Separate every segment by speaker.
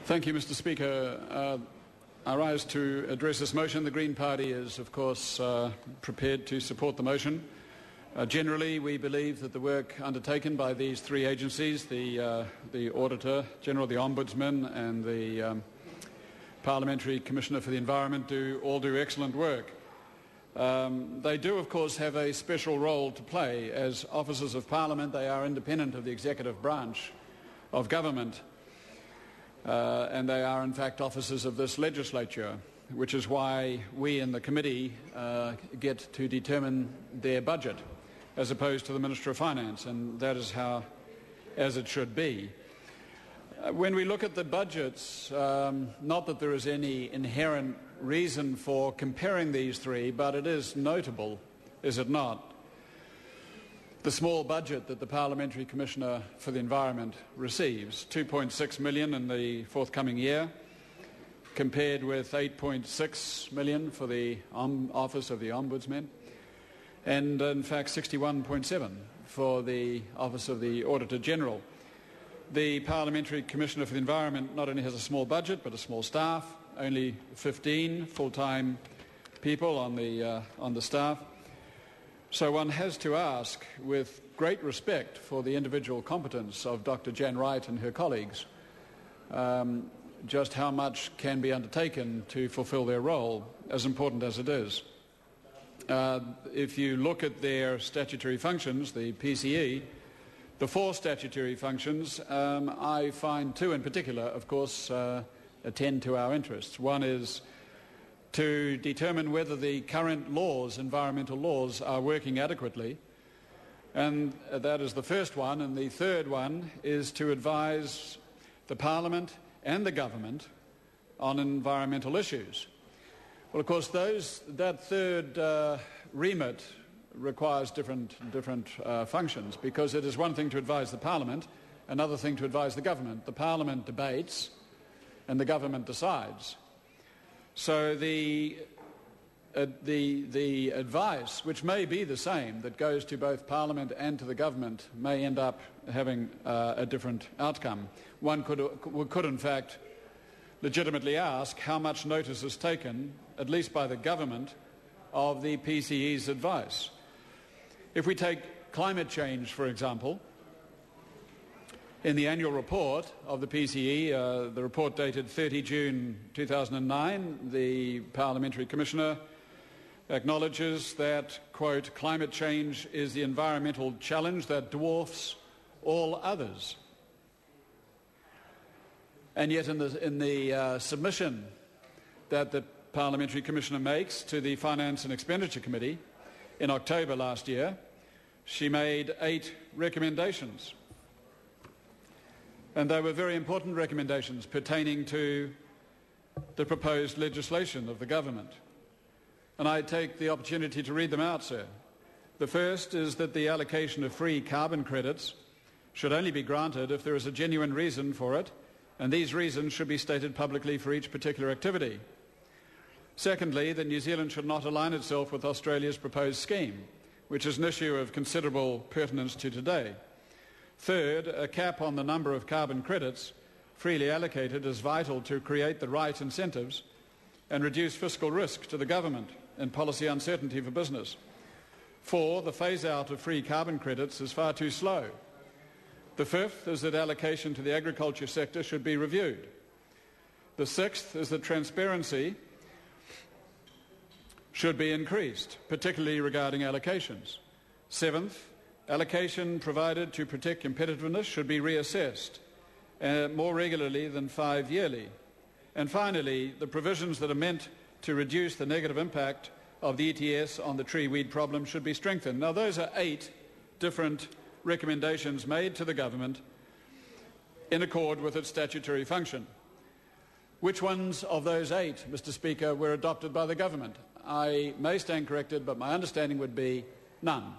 Speaker 1: Thank you, Mr. Speaker. I rise to address this motion. The Green Party is, of course, prepared to support the motion. Generally, we believe that the work undertaken by these three agencies, the Auditor General, the Ombudsman, and the Parliamentary Commissioner for the Environment, all do excellent work. They do, of course, have a special role to play. As officers of Parliament, they are independent of the executive branch of government. And they are, in fact, officers of this legislature, which is why we in the committee get to determine their budget, as opposed to the Minister of Finance, and that is as it should be. When we look at the budgets, not that there is any inherent reason for comparing these three, but it is notable, is it not, the small budget that the Parliamentary Commissioner for the Environment receives, $2.6 million in the forthcoming year, compared with $8.6 million for the Office of the Ombudsman, and in fact $61.7 for the Office of the Auditor General. The Parliamentary Commissioner for the Environment not only has a small budget, but a small staff, only 15 full-time people on the staff. So one has to ask, with great respect for the individual competence of Dr. Jan Wright and her colleagues, just how much can be undertaken to fulfil their role, as important as it is. If you look at their statutory functions, the PCE, the four statutory functions, I find two in particular, of course, attend to our interests. One is to determine whether the current laws, environmental laws, are working adequately. And that is the first one. And the third one is to advise the Parliament and the government on environmental issues. Well, of course, that third remit requires different functions, because it is one thing to advise the Parliament, another thing to advise the government. The Parliament debates and the government decides. So the advice, which may be the same, that goes to both Parliament and to the government, may end up having a different outcome. One could in fact legitimately ask how much notice is taken, at least by the government, of the PCE's advice. If we take climate change, for example, in the annual report of the PCE, the report dated 30 June 2009, the Parliamentary Commissioner acknowledges that, quote, climate change is the environmental challenge that dwarfs all others. And yet in the submission that the Parliamentary Commissioner makes to the Finance and Expenditure Committee in October last year, she made 8 recommendations. And they were very important recommendations pertaining to the proposed legislation of the government. And I take the opportunity to read them out, sir. The first is that the allocation of free carbon credits should only be granted if there is a genuine reason for it, and these reasons should be stated publicly for each particular activity. Secondly, that New Zealand should not align itself with Australia's proposed scheme, which is an issue of considerable pertinence to today. Third, a cap on the number of carbon credits freely allocated is vital to create the right incentives and reduce fiscal risk to the government and policy uncertainty for business. 4, the phase-out of free carbon credits is far too slow. The 5th is that allocation to the agriculture sector should be reviewed. The 6th is that transparency should be increased, particularly regarding allocations. 7th, allocation provided to protect competitiveness should be reassessed more regularly than 5 yearly. And finally, the provisions that are meant to reduce the negative impact of the ETS on the tree weed problem should be strengthened. Now, those are 8 different recommendations made to the government in accord with its statutory function. Which ones of those 8, Mr. Speaker, were adopted by the government? I may stand corrected, but my understanding would be none.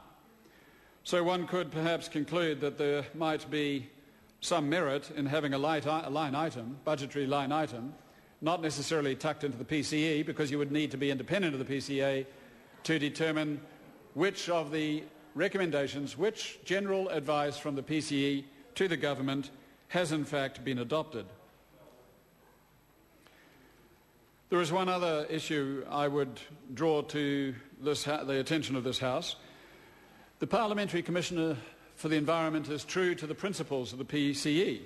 Speaker 1: So one could perhaps conclude that there might be some merit in having a line item, budgetary line item, not necessarily tucked into the PCE, because you would need to be independent of the PCA to determine which of the recommendations, which general advice from the PCE to the government has in fact been adopted. There is one other issue I would draw to the attention of this House. The Parliamentary Commissioner for the Environment is true to the principles of the PCE.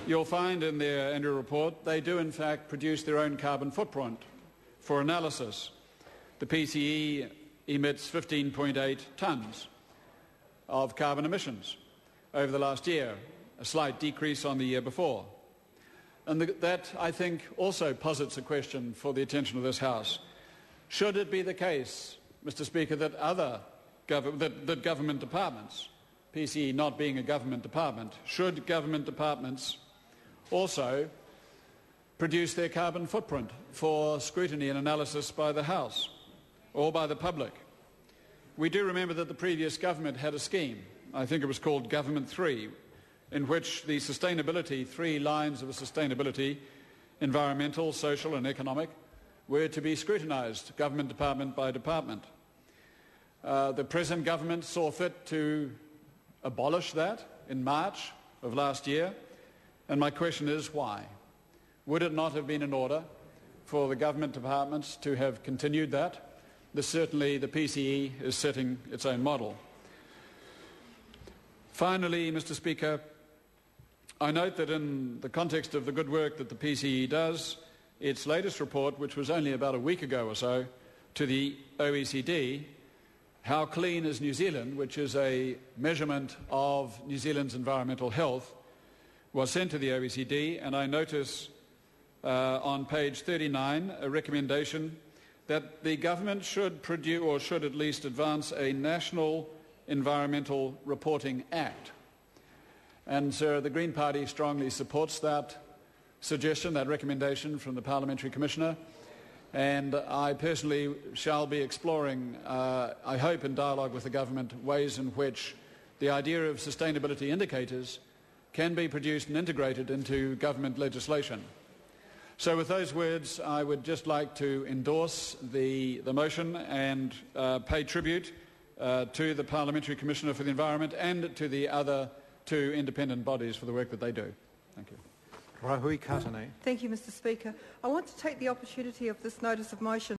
Speaker 1: You'll find in their annual report they do in fact produce their own carbon footprint for analysis. The PCE emits 15.8 tonnes of carbon emissions over the last year, a slight decrease on the year before. And that, I think, also posits a question for the attention of this House. Should it be the case, Mr. Speaker, that that government departments, PCE not being a government department, should government departments also produce their carbon footprint for scrutiny and analysis by the House or by the public? We do remember that the previous government had a scheme, I think it was called Government 3, in which the sustainability, 3 lines of sustainability, environmental, social and economic, were to be scrutinised, government department by department. The present government saw fit to abolish that in March of last year, and my question is why? Would it not have been in order for the government departments to have continued that? Certainly the PCE is setting its own model. Finally, Mr. Speaker, I note that in the context of the good work that the PCE does, its latest report, which was only about a week ago or so, to the OECD, How Clean is New Zealand, which is a measurement of New Zealand's environmental health, was sent to the OECD, and I notice on page 39 a recommendation that the government should produce, or should at least advance, a National Environmental Reporting Act. And so the Green Party strongly supports that suggestion, that recommendation from the Parliamentary Commissioner, and I personally shall be exploring, I hope in dialogue with the government, ways in which the idea of sustainability indicators can be produced and integrated into government legislation. So with those words, I would just like to endorse the motion and pay tribute to the Parliamentary Commissioner for the Environment and to the other 2 independent bodies for the work that they do. Thank you.
Speaker 2: Rahui Katane.
Speaker 3: Thank you, Mr. Speaker. I want to take the opportunity of this notice of motion